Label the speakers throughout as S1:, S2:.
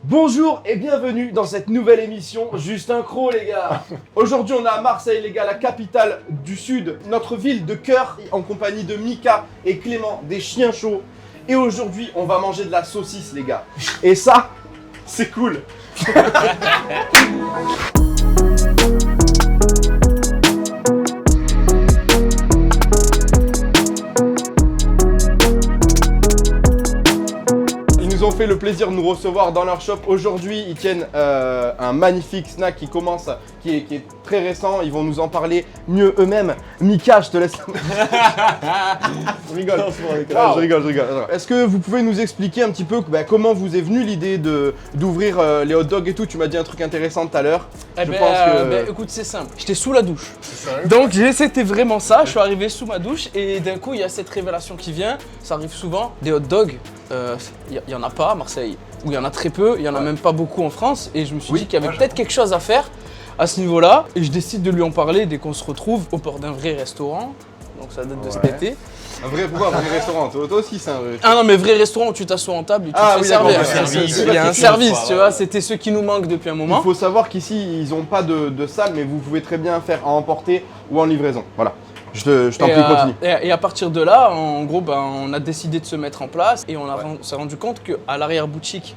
S1: Bonjour et bienvenue dans cette nouvelle émission Juste un Croc les gars. Aujourd'hui on est à Marseille les gars, la capitale du sud, notre ville de cœur, en compagnie de Mika et Clément, des chiens chauds. Et aujourd'hui on va manger de la saucisse les gars. Et ça, c'est cool. Ils ont fait le plaisir de nous recevoir dans leur shop. Aujourd'hui, ils tiennent un magnifique snack qui commence, qui est très récent. Ils vont nous en parler mieux eux-mêmes. Mika, je te laisse. Je rigole. Je rigole. Est-ce que vous pouvez nous expliquer un petit peu comment vous est venue l'idée d'ouvrir les hot dogs et tout? Tu m'as dit un truc intéressant tout à l'heure.
S2: Écoute, c'est simple. J'étais sous la douche. Donc c'était vraiment ça. Je suis arrivé sous ma douche et d'un coup, il y a cette révélation qui vient. Ça arrive souvent. Des hot dogs. Il y en a pas à Marseille, ou il y en a très peu, il y en a même pas beaucoup en France, et je me suis dit qu'il y avait peut-être quelque chose à faire à ce niveau-là, et je décide de lui en parler dès qu'on se retrouve au port d'un vrai restaurant, donc ça date de cet été.
S1: Un vrai restaurant, toi aussi c'est un vrai.
S2: Ah non mais vrai restaurant où tu t'assois en table et tu te fais servir. Il y a un service, tu vois, c'était ce qui nous manque depuis un moment.
S1: Il faut savoir qu'ici ils ont pas de salle, mais vous pouvez très bien faire à emporter ou en livraison, voilà. Je t'en prie, continue.
S2: Et à partir de là, en gros, on a décidé de se mettre en place et on s'est rendu compte qu'à l'arrière-boutique,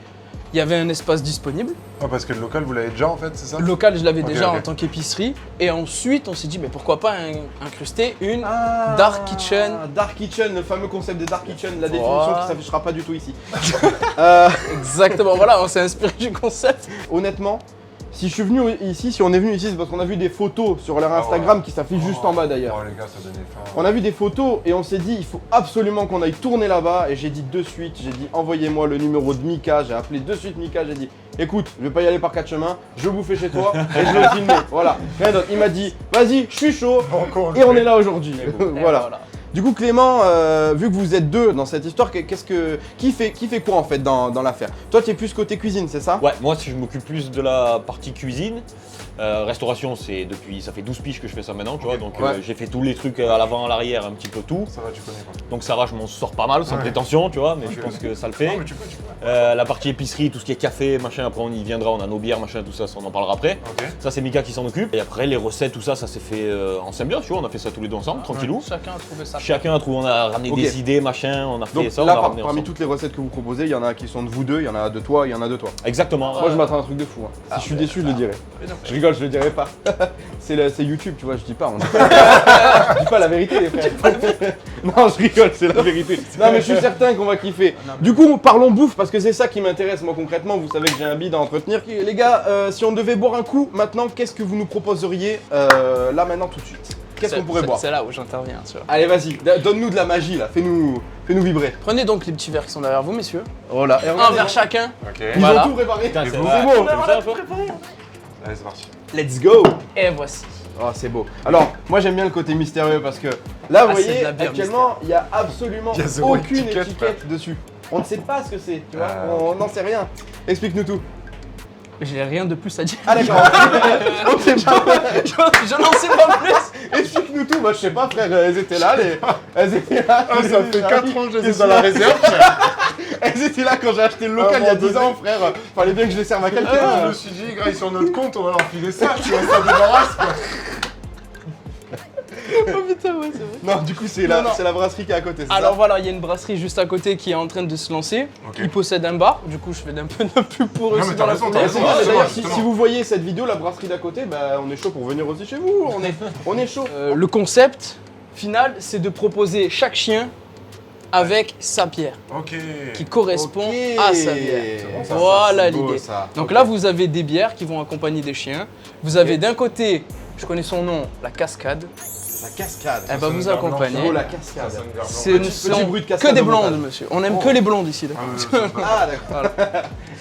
S2: il y avait un espace disponible.
S3: Ah, parce que le local, vous l'avez déjà en fait, c'est ça?
S2: Le local, je l'avais déjà en tant qu'épicerie. Et ensuite, on s'est dit, mais pourquoi pas incruster une Dark Kitchen.
S1: Dark Kitchen, le fameux concept de Dark Kitchen, la définition qui s'affichera pas du tout ici.
S2: Exactement, voilà, on s'est inspiré du concept.
S1: Honnêtement, si on est venu ici, c'est parce qu'on a vu des photos sur leur Instagram qui s'affichent juste en bas d'ailleurs.
S3: Oh les gars, ça donnait faim.
S1: On a vu des photos et on s'est dit il faut absolument qu'on aille tourner là-bas, et j'ai dit de suite, envoyez-moi le numéro de Mika, j'ai appelé de suite Mika, j'ai dit écoute, je vais pas y aller par 4 chemins, je vous fais chez toi et je vais filmer, voilà, rien d'autre. Il m'a dit vas-y, je suis chaud et on est là aujourd'hui, voilà. Du coup Clément, vu que vous êtes deux dans cette histoire, qui fait quoi en fait dans l'affaire? Toi tu es plus côté cuisine, c'est ça?
S4: Ouais, moi je m'occupe plus de la partie cuisine. Restauration, ça fait 12 piges que je fais ça maintenant, tu vois, donc j'ai fait tous les trucs à l'avant, à l'arrière, un petit peu tout.
S3: Ça va, tu connais quoi.
S4: Donc ça va, je m'en sors pas mal, sans prétention, tu vois, mais je pense que ça le fait.
S3: Non, mais tu peux.
S4: La partie épicerie, tout ce qui est café, machin, après on y viendra, on a nos bières, machin, tout ça, on en parlera après.
S3: Ok.
S4: Ça c'est Mika qui s'en occupe. Et après les recettes, tout ça, ça s'est fait en symbiose, tu vois, on a fait ça tous les deux ensemble, tranquillou.
S2: Chacun a trouvé ça.
S4: Chacun a trouvé, on a ramené des idées, machin, on a fait
S1: Donc
S4: ça,
S1: là,
S4: on a ramené
S1: parmi
S4: ensemble.
S1: toutes les recettes que vous proposez, il y en a qui sont de vous deux, il y en a de toi, il y en a de toi.
S4: Exactement.
S1: Moi je m'attends à un truc de fou, hein. Si je suis déçu, je le dirai. Je rigole, je le dirai pas. C'est YouTube, tu vois, je dis pas. Je dis pas la vérité, les frères. Non, je rigole, c'est la vérité. Non, mais je suis certain qu'on va kiffer. Du coup, parlons bouffe parce que c'est ça qui m'intéresse, moi concrètement. Vous savez que j'ai un bide à entretenir. Les gars, si on devait boire un coup, maintenant, qu'est-ce que vous nous proposeriez là, maintenant, tout de suite? Qu'est-ce qu'on pourrait boire?
S2: C'est là où j'interviens, tu vois.
S1: Allez, vas-y, donne-nous de la magie là, fais-nous vibrer.
S2: Prenez donc les petits verres qui sont derrière vous, messieurs.
S1: Oh là,
S2: Un verre chacun.
S3: Ok.
S1: Ils
S2: Voilà.
S1: ont tout préparé.
S4: Putain,
S1: C'est
S4: c'est
S1: beau.
S3: Allez, c'est parti.
S1: Let's go.
S2: Et voici.
S1: Oh, c'est beau. Alors, moi j'aime bien le côté mystérieux parce que là, vous
S2: c'est
S1: voyez,
S2: de la bière
S1: actuellement, il n'y a absolument
S3: Il y a zéro
S1: aucune
S3: étiquette,
S1: étiquette dessus. On ne sait pas ce que c'est, tu vois,
S3: Ah,
S1: on n'en sait rien. Explique-nous tout.
S2: J'ai rien de plus à dire.
S1: Ah d'accord, on sait pas.
S2: Je n'en sais pas plus.
S1: Explique-nous tout, moi je sais pas frère, elles étaient là, elles étaient là.
S3: Ah, ça fait 4 ans que je les ai
S1: Qu'est-ce
S3: dans la
S1: qu'il y a
S3: réserve, frère.
S1: Elles étaient là quand j'ai acheté le local il y a 10 ans frère. Fallait bien que je les serve à
S3: Je
S1: quelqu'un.
S3: me suis dit, gars, ils sont sur notre compte, on va leur filer ça, tu vois, ça débarrasse quoi.
S2: Oh putain, ouais, c'est vrai.
S1: Non, du coup c'est
S2: Non.
S1: la brasserie qui est à côté, c'est
S2: Alors
S1: ça?
S2: voilà, il y a une brasserie juste à côté qui est en train de se lancer.
S3: Ok.
S2: Ils possèdent un bar, du coup je fais un peu de pub pour eux
S3: Non,
S2: aussi
S3: mais
S2: dans
S3: t'as
S2: la
S3: raison,
S2: foulée.
S3: t'as
S1: C'est
S3: raison.
S1: bien, d'ailleurs,
S3: justement.
S1: si vous voyez cette vidéo, la brasserie d'à côté, bah on est chaud pour venir aussi chez vous, on est chaud.
S2: Le concept final, c'est de proposer chaque chien avec sa bière
S3: Ok.
S2: qui correspond
S1: Ok.
S2: à sa bière.
S1: C'est bon, ça,
S2: Voilà
S1: c'est beau,
S2: l'idée.
S1: ça.
S2: Donc
S1: Ok.
S2: là, vous avez des bières qui vont accompagner des chiens. Vous avez d'un côté, je connais son nom, la cascade.
S1: La cascade.
S2: Elle va
S3: sonne
S2: vous
S3: bien blanc.
S2: accompagner.
S1: Oh la cascade.
S3: Ça sonne bien blanc.
S2: C'est
S1: petit bruit de cascade
S2: que des
S1: au
S2: blondes,
S1: montage.
S2: monsieur. On aime
S1: Oh.
S2: que les blondes ici, d'accord.
S1: Ah d'accord.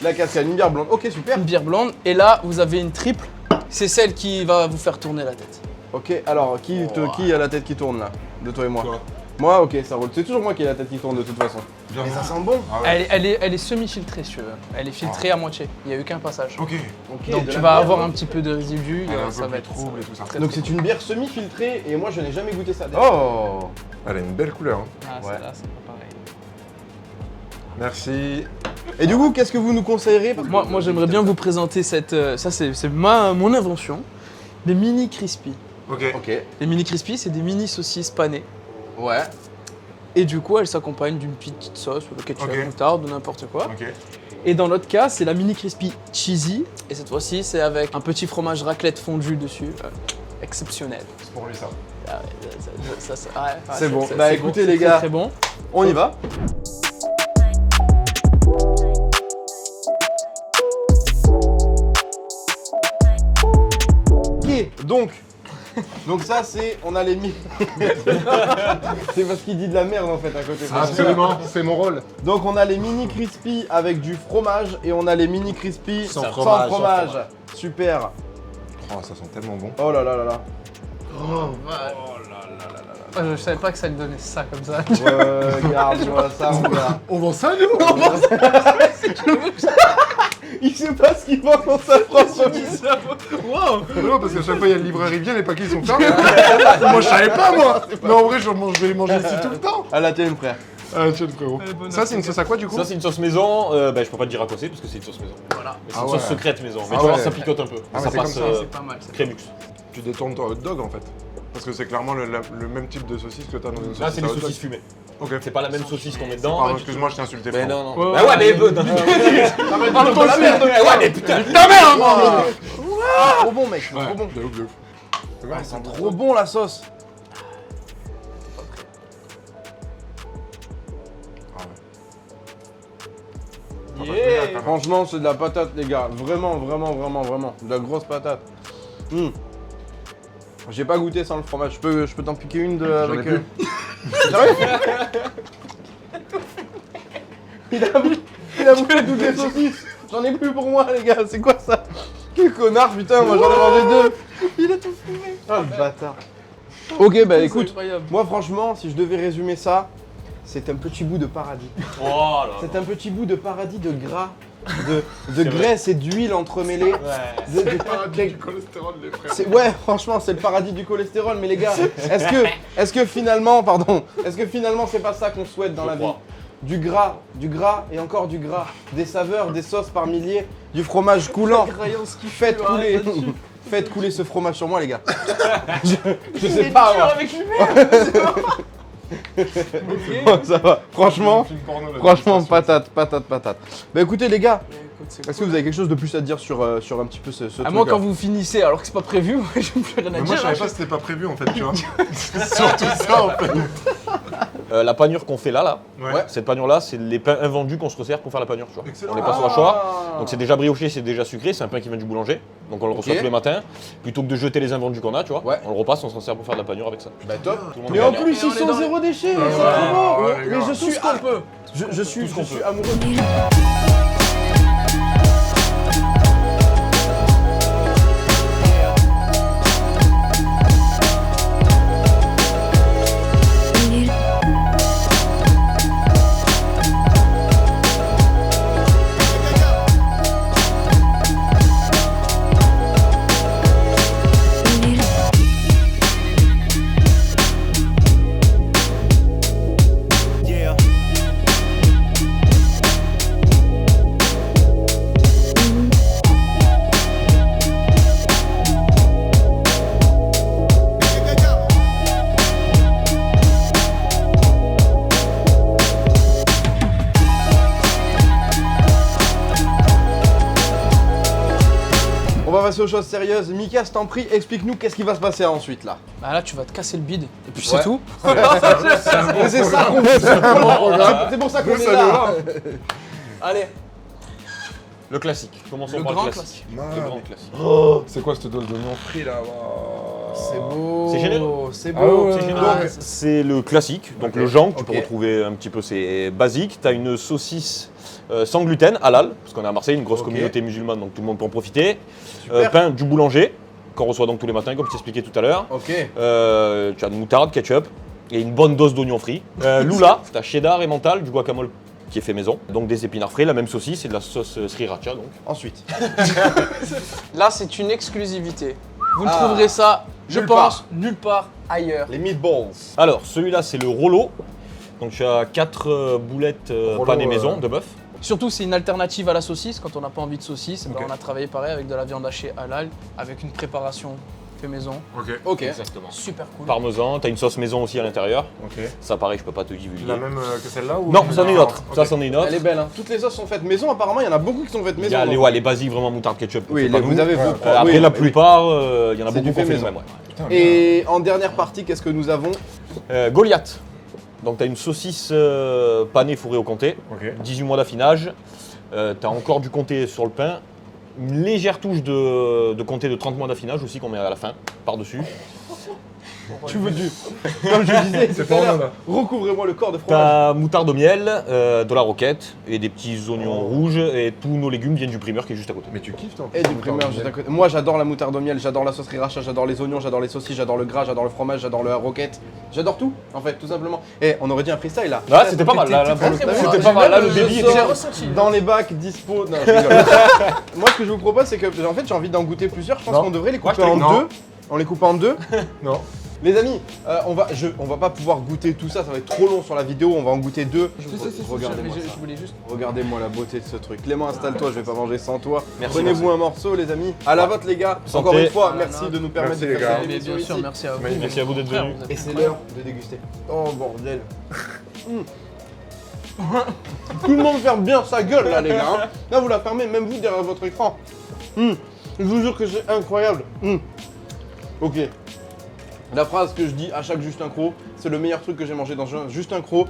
S1: La cascade, une bière blonde. Ok super.
S2: Une bière blonde. Et là, vous avez une triple. C'est celle qui va vous faire tourner la tête.
S1: Ok alors qui a la tête qui tourne là? De toi et moi.
S3: Toi.
S1: Moi ok ça roule. C'est toujours moi qui ai la tête qui tourne de toute façon.
S3: Bien.
S1: Mais ça sent bon.
S3: Ah ouais.
S2: Elle est semi-filtrée, si tu veux. Elle est filtrée à moitié. Il n'y a eu qu'un passage.
S3: Ok.
S1: Ok,
S2: Donc
S1: de
S2: tu
S1: la
S2: vas
S1: bière,
S2: avoir
S1: hein.
S2: un petit peu de résidus.
S3: Elle est un
S2: ça
S3: peu
S2: va
S3: plus
S2: être
S3: trouble et tout ça.
S2: très
S1: Donc c'est une bière semi-filtrée et moi je n'ai jamais goûté ça.
S3: Oh. Elle a une belle couleur. Hein.
S2: Ah,
S1: Ouais.
S2: celle-là, c'est pas pareil.
S3: Merci.
S1: Et du coup, qu'est-ce que vous nous conseillerez?
S2: Moi j'aimerais bien vous présenter cette. Ça, c'est mon invention. Des mini crispy.
S3: Ok.
S1: Ok.
S2: Les mini crispy, c'est des mini saucisses panées.
S1: Ouais.
S2: Et du coup, elles s'accompagnent d'une petite sauce, ou de ketchup,
S3: Ok.
S2: moutarde ou n'importe quoi.
S3: Ok.
S2: Et dans l'autre cas, c'est la mini crispy cheesy. Et cette fois-ci, c'est avec un petit fromage raclette fondu dessus. Exceptionnel.
S3: C'est pour lui ça.
S2: Ah ouais,
S1: C'est bon. Bah, écoutez, les gars.
S2: Très bon.
S1: On y va. Ok, donc ça c'est, on a les c'est parce qu'il dit de la merde en fait à côté.
S3: Absolument, c'est mon rôle.
S1: Donc on a les mini crispy avec du fromage et on a les mini crispy
S3: Sans
S1: sans
S3: fromage.
S1: fromage. Super.
S3: Oh, ça sent tellement bon.
S1: Oh là là là là.
S2: Je savais pas que ça lui donnait ça comme ça.
S1: Regarde-moi ça, mon gars.
S3: On vend ça, nous?
S1: Il sait pas ce qu'il vend dans sa propre vie.
S2: Wow.
S3: Non, parce qu'à chaque fois, il y a le livreur, il vient, les paquets ils sont fermés. Moi, je savais pas, moi. Mais en vrai, je vais les manger ici tout le temps.
S1: À la tienne, frère.
S3: Ah, tiens, frérot. Ça, c'est une sauce à quoi, du coup?
S4: Ça, c'est une sauce maison. Bah, je peux pas te dire à quoi c'est parce que c'est une sauce maison.
S2: Voilà.
S4: Mais c'est
S3: Ah
S4: une
S3: ouais.
S4: sauce secrète maison. Mais
S3: Ah
S4: tu vois,
S3: ouais.
S4: ça picote un peu.
S3: Ah,
S4: ça
S3: mais c'est
S4: passe
S3: comme ça.
S2: C'est pas mal.
S4: crémux.
S3: Tu détournes ton hot dog, en fait. Parce que c'est clairement le même type de saucisse que t'as dans une saucisse.
S4: Là, c'est
S3: à
S4: des
S3: hot dog.
S4: saucisses fumées.
S3: Ok.
S4: C'est pas la même saucisse qu'on met dedans.
S3: Pardon, excuse-moi, je t'ai insulté.
S4: Mais
S3: frérot.
S4: non, non.
S2: Ouais,
S4: Bah ouais, mais.
S2: Parle toi aussi.
S4: Ouais, mais putain.
S3: Ta mère, moi.
S1: Trop bon, mec.
S3: Ouais,
S1: Trop bon.
S3: de ouf, de ouf.
S1: Ah, c'est trop bon la sauce.
S2: Yeah.
S1: Franchement, c'est de la patate, les gars. Vraiment, vraiment, vraiment, vraiment. De la grosse patate. J'ai pas goûté sans le fromage. Je peux t'en piquer une avec.
S3: ai
S1: Sérieux il a bouffé toutes les saucisses. J'en ai plus pour moi, les gars. C'est quoi ça? Quel connard, putain. Moi, j'en ai mangé deux.
S2: Il a tout fumé.
S1: Oh, le bâtard. Ok, bah écoute.
S2: Incroyable.
S1: Moi, franchement, si je devais résumer ça, c'est un petit bout de paradis.
S4: Oh là.
S1: C'est un petit bout de paradis de gras, de graisse et d'huile entremêlées.
S4: Ouais.
S3: Du cholestérol, les frères.
S1: Ouais, franchement, c'est le paradis du cholestérol. Mais les gars, est-ce que finalement c'est pas ça qu'on souhaite dans
S4: Je
S1: la vie?
S4: crois.
S1: Du gras et encore du gras, des saveurs, des sauces par milliers, du fromage coulant. Faites couler, faites couler ce fromage sur moi, les gars. Je sais pas. Moi.
S2: avec lui-même.
S1: Oh, ça va. Franchement,
S3: Film porno, là,
S1: franchement,
S3: dégustation.
S1: patate. Bah écoutez, les gars. Est-ce que vous avez quelque chose de plus à dire sur un petit peu ce truc?
S2: Moi, quand vous finissez, alors que c'est pas prévu, moi j'ai plus rien à
S3: Mais
S2: dire.
S3: moi, je savais pas que c'était pas prévu, en fait, tu vois. C'est surtout ça, en fait.
S4: La panure qu'on fait là,
S3: Ouais.
S4: cette panure-là, c'est les pains invendus qu'on se resserre pour faire la panure, tu vois.
S3: Excellent.
S4: On les passe au hachoir. Donc c'est déjà brioché, c'est déjà sucré, c'est un pain qui vient du boulanger. Donc on le reçoit
S1: Ok.
S4: tous les matins. Plutôt que de jeter les invendus qu'on a, tu vois,
S1: Ouais.
S4: on le repasse, on s'en sert pour faire de la panure avec ça.
S1: Bah top.
S4: Tout le monde
S1: Mais en
S4: gagne.
S1: plus,
S2: Et on
S1: ils
S2: est
S1: sont
S2: dans les-
S1: zéro déchet.
S3: Ouais,
S1: C'est trop bon.
S3: ouais, les
S1: Mais
S3: gars.
S1: je suis
S2: Tout ce qu'on peut.
S1: Je suis
S4: Tout ce qu'on peut.
S1: amoureux. On va passer aux choses sérieuses. Mika, je t'en prie, explique-nous qu'est-ce qui va se passer ensuite là.
S2: Bah là, tu vas te casser le bide. Et puis
S1: Ouais.
S2: c'est tout.
S1: Mais c'est ça qu'on veut. C'est pour ça qu'on
S3: Nous,
S1: est
S3: ça
S1: là.
S3: nous va.
S2: Allez,
S4: Le classique. Commençons
S2: le
S4: par
S2: grand
S4: le classique.
S2: classique.
S4: Le grand classique.
S3: C'est quoi cette dose d'oignon frit, là? Waouh.
S1: C'est beau.
S4: C'est généreux.
S1: C'est
S3: Ah
S1: beau.
S3: ouais,
S4: C'est
S3: ouais,
S4: général.
S3: ouais.
S4: C'est le classique, donc
S3: Ok.
S4: le genre, tu
S1: Ok.
S4: peux retrouver un petit peu, c'est basique. Tu as une saucisse sans gluten, halal, parce qu'on est à Marseille, une grosse
S1: Ok.
S4: communauté musulmane, donc tout le monde peut en profiter.
S1: Super.
S4: Pain du boulanger, qu'on reçoit donc tous les matins, comme je t'expliquais tout à l'heure.
S1: Ok.
S4: Tu as de moutarde, ketchup, et une bonne dose d'oignons frits. Lula, tu as cheddar et mental, du guacamole qui est fait maison. Donc des épinards frais, la même saucisse et de la sauce sriracha. Donc.
S1: Ensuite.
S2: Là, c'est une exclusivité. Vous ne
S1: Ah.
S2: trouverez ça, je
S1: Nulle
S2: pense, nulle part ailleurs.
S1: Les meatballs.
S4: Alors, celui-là, c'est le rollo. Donc tu as 4 boulettes
S3: Rollo,
S4: panées maison de bœuf.
S2: Surtout, c'est une alternative à la saucisse. Quand on n'a pas envie de saucisse,
S3: Ok.
S2: on a travaillé pareil avec de la viande hachée halal, avec une préparation fait maison.
S3: Ok.
S1: Ok.
S4: Exactement.
S2: Super cool.
S4: Parmesan, t'as une sauce maison aussi à l'intérieur.
S3: Ok.
S4: Ça, pareil, je peux pas te divulguer.
S3: La même que celle-là ou
S4: Non, c'en est une autre.
S3: Ok.
S4: Ça, c'en est une autre.
S1: Elle est belle, hein. Toutes les sauces sont faites maison, apparemment, il y en a beaucoup qui sont faites
S4: Il
S1: maison.
S4: y a les,
S1: donc.
S4: ouais, les basiques vraiment moutarde ketchup. qu'on
S1: Oui,
S4: fait pas
S1: vous
S4: nous.
S1: avez vos
S3: Ouais.
S4: Après,
S1: oui,
S4: la
S1: oui.
S4: plupart, il y en a
S1: C'est
S4: beaucoup
S1: du
S4: qui ont
S1: fait
S4: fait le
S1: maison.
S4: même. Ouais.
S3: Putain, bien.
S1: Et en dernière partie, qu'est-ce que nous avons?
S4: Goliath. Donc, tu as une saucisse panée fourrée au comté,
S3: Ok.
S4: 18 mois d'affinage. Tu as encore du comté sur le pain. Une légère touche de comté de 30 mois d'affinage aussi qu'on met à la fin, par-dessus.
S1: Tu veux du. Comme je disais,
S3: C'est
S1: tout à
S3: pas
S1: l'heure,
S3: mal.
S1: recouvrez-moi le corps de fromage.
S4: T'as moutarde au miel, de la roquette et des petits oignons rouges. Et tous nos légumes viennent du primeur qui est juste à côté.
S3: Mais tu kiffes toi.
S1: Et du primeur juste à côté. Moi j'adore la moutarde au miel, j'adore la sauce sriracha, j'adore les oignons, j'adore les saucisses, j'adore le gras, j'adore le fromage, j'adore la roquette. J'adore tout en fait, tout simplement. Et on aurait dit un freestyle là.
S4: Ouais, c'était pas mal. Là, pour le coup,
S1: Très bon.
S4: c'était pas mal. Là, le débit
S1: Je
S4: était.
S1: sors
S2: J'ai ressenti.
S1: dans les bacs dispo. Non, je rigole. Moi ce que je vous propose c'est que en fait j'ai envie d'en goûter plusieurs. Je pense
S3: Non.
S1: qu'on devrait les couper
S3: Moi, je
S1: en
S3: te- non.
S1: deux. On les coupe en deux.
S3: Non.
S1: Les amis, on va pas pouvoir goûter tout ça, ça va être trop long sur la vidéo, on va en goûter deux. Regardez-moi ça.
S2: Je voulais juste.
S1: Regardez-moi la beauté de ce truc. Clément, installe-toi, je vais pas manger sans toi.
S4: Merci,
S1: Prenez-vous un morceau, les amis. À la vôtre, les gars.
S4: Santé.
S1: Encore une fois,
S2: Ah,
S1: merci
S2: non.
S1: de nous permettre
S3: Merci,
S1: de
S3: les
S1: faire
S3: gars.
S1: cette
S2: Mais
S1: émission
S2: bien sûr,
S1: ici.
S2: merci à vous.
S4: Merci à vous d'être
S2: Frère,
S4: venus.
S2: vous êtes
S1: Et c'est
S2: incroyables.
S1: l'heure de déguster. Oh bordel. Tout le monde ferme bien sa gueule là, les gars. Hein. Là, vous la fermez, même vous derrière votre écran. Je vous jure que c'est incroyable. Ok. La phrase que je dis à chaque Justin Croc, c'est le meilleur truc que j'ai mangé dans un Justin Croc.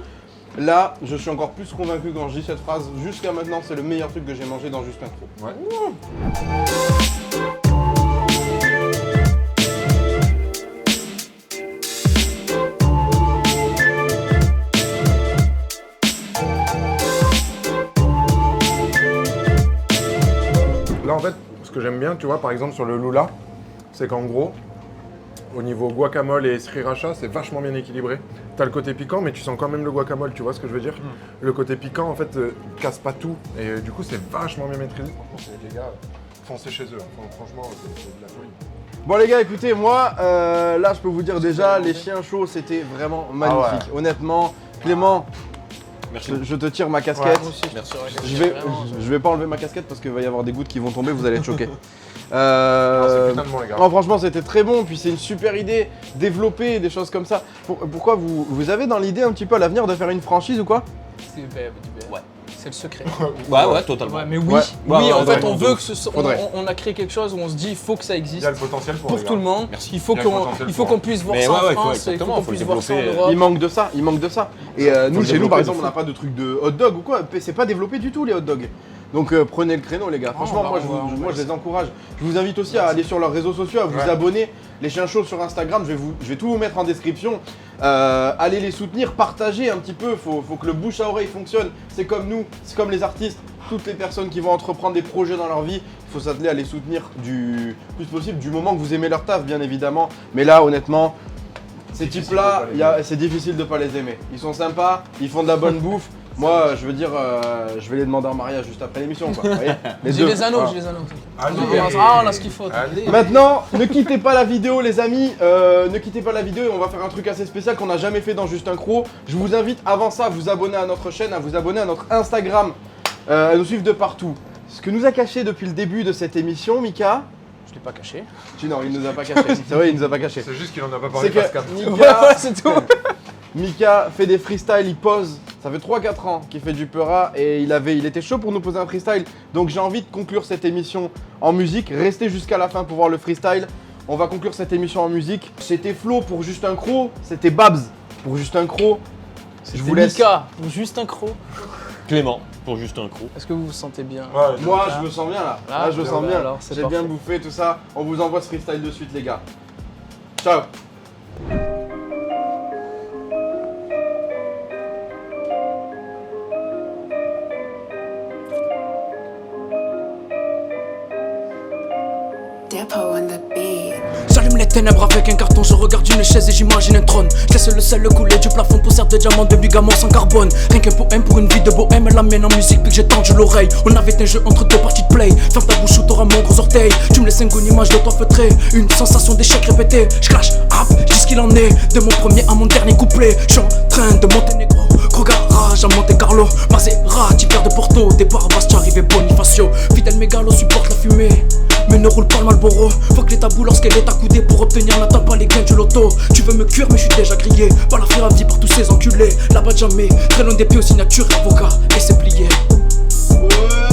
S1: Là, je suis encore plus convaincu quand je dis cette phrase. Jusqu'à maintenant, c'est le meilleur truc que j'ai mangé dans Justin Croc.
S3: Ouais. Là en fait, ce que j'aime bien, tu vois, par exemple sur le Lula, c'est qu'en gros, au niveau guacamole et sriracha, c'est vachement bien équilibré. T'as le côté piquant, mais tu sens quand même le guacamole, tu vois ce que je veux dire? Le côté piquant, en fait, casse pas tout. Et du coup, c'est vachement bien maîtrisé. Franchement, les gars, foncez chez eux. Enfin, franchement, c'est de la folie.
S1: Bon les gars, écoutez, moi, là, je peux vous dire déjà, les chiens chauds, c'était vraiment magnifique. Honnêtement, Clément,
S4: Merci.
S1: je te tire ma casquette.
S2: Moi aussi,
S4: Merci.
S1: Je vais pas enlever ma casquette parce qu'il va y avoir des gouttes qui vont tomber, vous allez être choqués.
S3: Ah, c'est putain de bon, les gars.
S1: Non, franchement, c'était très bon, puis c'est une super idée, développer des choses comme ça. Pourquoi vous avez dans l'idée un petit peu à l'avenir de faire une franchise ou quoi?
S2: Ouais. C'est le secret.
S4: Ouais, totalement.
S2: Ouais, mais oui,
S1: Ouais.
S2: oui,
S1: Ouais,
S2: en
S1: faudrait.
S2: fait, on veut que ce soit.
S1: Faudrait.
S2: On a créé quelque chose où on se dit, il faut que ça
S3: Il
S2: existe
S3: y a le potentiel pour
S2: pour
S3: les
S2: tout le
S3: gars.
S2: monde.
S4: Merci.
S2: Il faut
S3: Il y a le
S2: qu'on,
S3: potentiel
S2: il faut
S3: pour.
S2: qu'on puisse voir
S4: Mais
S2: ça
S4: ouais,
S2: en
S4: ouais, il faut
S2: France, il
S4: exactement,
S2: faut qu'on
S4: faut le
S2: puisse voir ça en
S4: développer.
S2: Europe.
S1: Il manque de ça, il manque de ça. Et nous,
S4: le
S1: chez nous,
S4: développer
S1: par
S4: de
S1: exemple, on
S4: fou.
S1: n'a pas de truc de hot dog ou quoi. C'est pas développé du tout, les hot dogs. Donc prenez le créneau, les gars. Franchement,
S2: bah,
S1: moi,
S2: on va
S1: je les encourage. Je vous invite aussi à aller sur leurs réseaux sociaux, à vous
S3: Ouais.
S1: abonner. Les chiens chauds sur Instagram, je vais tout vous mettre en description. Allez les soutenir, partagez un petit peu. Faut que le bouche à oreille fonctionne. C'est comme nous, c'est comme les artistes. Toutes les personnes qui vont entreprendre des projets dans leur vie, il faut s'atteler à les soutenir du plus possible, du moment que vous aimez leur taf, bien évidemment. Mais là, honnêtement, ces types-là, c'est difficile de pas les aimer. Ils sont sympas, ils font de la bonne bouffe. Moi, je veux dire, je vais les demander en mariage juste après l'émission, quoi. Vous voyez,
S2: J'ai
S1: deux.
S2: les anneaux,
S1: Voilà.
S2: j'ai les anneaux.
S3: Allez.
S2: Ah, on a ce qu'il faut.
S3: Allez.
S1: Maintenant, ne quittez pas la vidéo, les amis. Ne quittez pas la vidéo et on va faire un truc assez spécial qu'on n'a jamais fait dans Justin Croc. Je vous invite avant ça à vous abonner à notre chaîne, à vous abonner à notre Instagram, à nous suivre de partout. Ce que nous a caché depuis le début de cette émission, Mika.
S2: Je l'ai pas caché.
S1: Non, il nous a pas caché. C'est vrai, il nous a pas caché.
S3: C'est juste qu'il en a pas parlé
S1: C'est
S3: face
S1: que
S3: cam.
S1: Mika,
S2: c'est tout.
S1: Mika fait des freestyles, il pose. Ça fait 3-4 ans qu'il fait du Peura et il était chaud pour nous poser un freestyle. Donc j'ai envie de conclure cette émission en musique. Restez jusqu'à la fin pour voir le freestyle. On va conclure cette émission en musique. C'était Flo pour Justin Croc, c'était Babs pour Justin Croc. Je vous laisse.
S2: Mika, juste un croc.
S4: Clément, pour juste un croc.
S2: Est-ce que vous vous sentez bien?
S3: Ouais,
S1: Moi, je me sens bien là.
S2: Ah,
S1: Là, je me sens
S2: bah
S1: bien.
S2: alors, c'est
S1: J'ai bien
S2: parfait.
S1: bouffé tout ça. On vous envoie ce freestyle de suite, les gars. Ciao.
S5: Depot on the beat.
S6: J'allume les ténèbres avec un carton, je regarde une chaise et j'imagine un trône. Je laisse le sel couler du plafond pour servir de diamants de bigamon sans carbone. Rien qu'un poème pour une vie de bohème, la mienne en musique puis que j'ai tendu l'oreille. On avait un jeu entre deux parties de play. Ferme ta bouche ou t'auras mon gros orteil. Tu me laisses une image de toi feutré, une sensation d'échec répété. Je clash, rap, je dis ce qu'il en est. De mon premier à mon dernier couplet, je suis en train de monter négro. Gros garage, garage à Monte Carlo. Maserati, père de Porto, départ à Bastia, arrivé Bonifacio. Fidèle mégalo supporte la fumée, mais ne roule pas le Malboro. Fuck les tabous lorsqu'elle est accoudée pour obtenir, n'attends pas les gains du loto. Tu veux me cuire mais je suis déjà grillé, pas la faire à vie par tous ces enculés. Là-bas jamais, très loin des pieds aux signatures, avocat et c'est plié.
S1: Ouais.